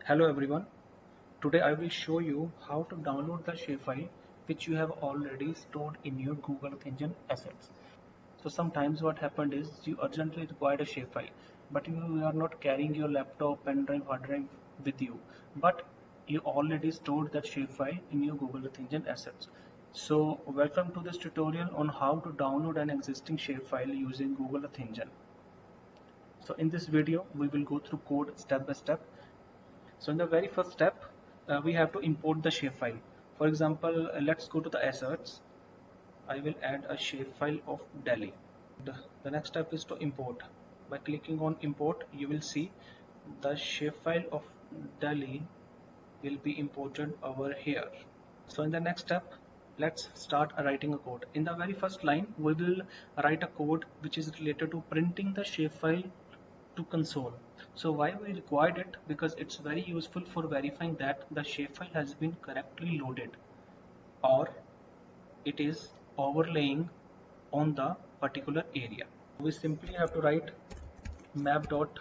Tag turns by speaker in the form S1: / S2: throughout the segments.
S1: Hello everyone, today I will show you how to download the shapefile which you have already stored in your Google Earth Engine assets. So sometimes what happened is you urgently required a shapefile, but you are not carrying your laptop, pen drive, hard drive with you, but you already stored that shapefile in your Google Earth Engine assets. So welcome to this tutorial on how to download an existing shapefile using Google Earth Engine. So in this video we will go through code step by step. So in the very first step, we have to import the shapefile. For example, let's go to the assets. I will add a shapefile of Delhi. The next step is to import. By clicking on import, you will see the shapefile of Delhi will be imported over here. So in the next step, let's start writing a code. In the very first line, we will write a code which is related to printing the shapefile to console. So why we required it? Because it's very useful for verifying that the shapefile has been correctly loaded or it is overlaying on the particular area. We simply have to write Map.addLayer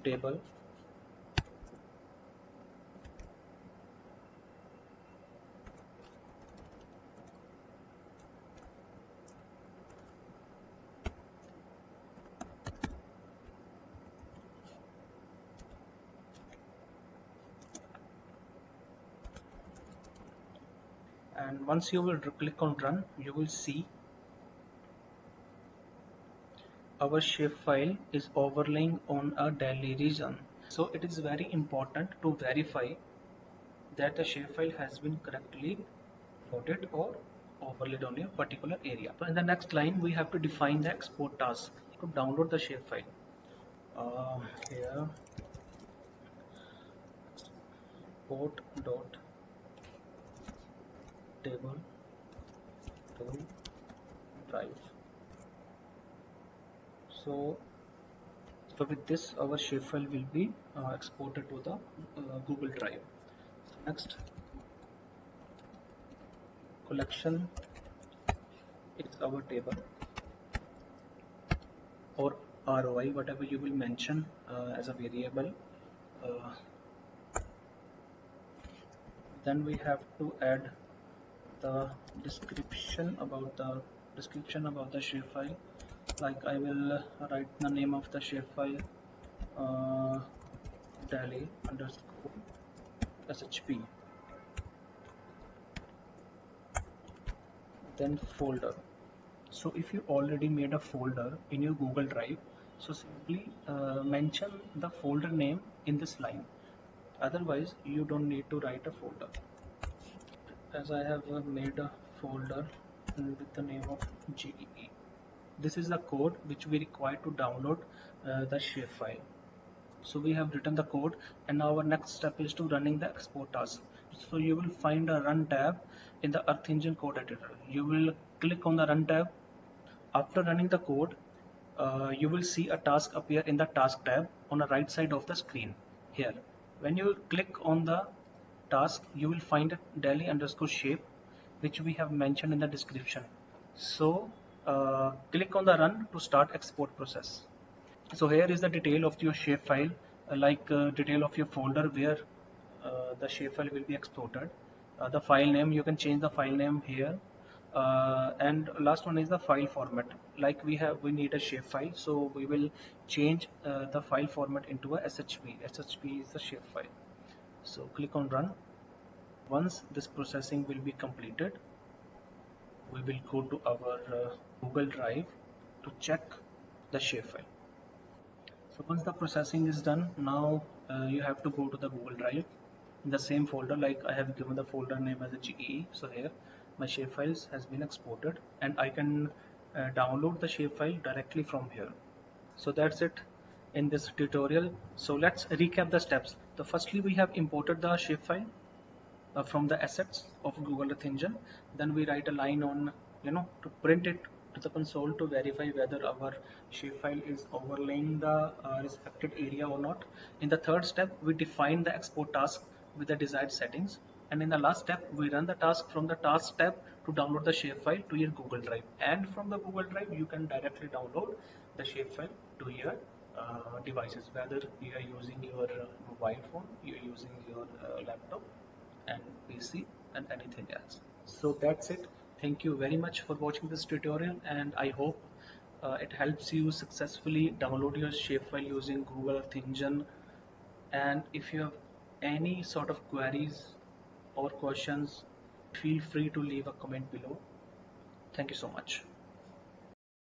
S1: table and once you will click on run, you will see our shapefile is overlaying on a Delhi region. So it is very important to verify that the shapefile has been correctly loaded or overlaid on a particular area. So in the next line, we have to define the export task to download the shapefile. Here, Export.table.toDrive. So with this, our shapefile will be exported to the Google Drive. So next, collection is our table or ROI, whatever you will mention as a variable. Then we have to add the description about the shapefile. Like I will write the name of the shapefile Delhi underscore shp. Then folder. So if you already made a folder in your Google Drive, so simply mention the folder name in this line. Otherwise, you don't need to write a folder. As I have made a folder with the name of GEE. This is the code which we require to download the shapefile. So we have written the code, and now our next step is to running the export task. So you will find a run tab in the Earth Engine code editor. You will click on the run tab. After running the code, you will see a task appear in the task tab on the right side of the screen here. When you click on the task, you will find a Delhi underscore shape which we have mentioned in the description. So click on the run to start export process. So here is the detail of your shapefile, detail of your folder where the shapefile will be exported. The file name, you can change the file name here. And last one is the file format. Like we need a shapefile, so we will change the file format into a SHP. SHP is the shapefile. So click on run. Once this processing will be completed, we will go to our Google Drive to check the shapefile. So once the processing is done, now you have to go to the Google Drive in the same folder. Like I have given the folder name as a GE. So here my shapefiles has been exported, and I can download the shapefile directly from here. So that's it in this tutorial. So let's recap the steps. So firstly, we have imported the shapefile from the assets of Google Earth Engine. Then we write a line on, to print it to the console to verify whether our shapefile is overlaying the respected area or not. In the third step, we define the export task with the desired settings. And in the last step, we run the task from the task tab to download the shapefile to your Google Drive, and from the Google Drive you can directly download the shapefile to your devices, whether you are using your mobile phone, you are using your laptop and PC and anything else. So that's it. Thank you very much for watching this tutorial, and I hope it helps you successfully download your shapefile using Google Earth Engine. And if you have any sort of queries or questions, feel free to leave a comment below. Thank you so much.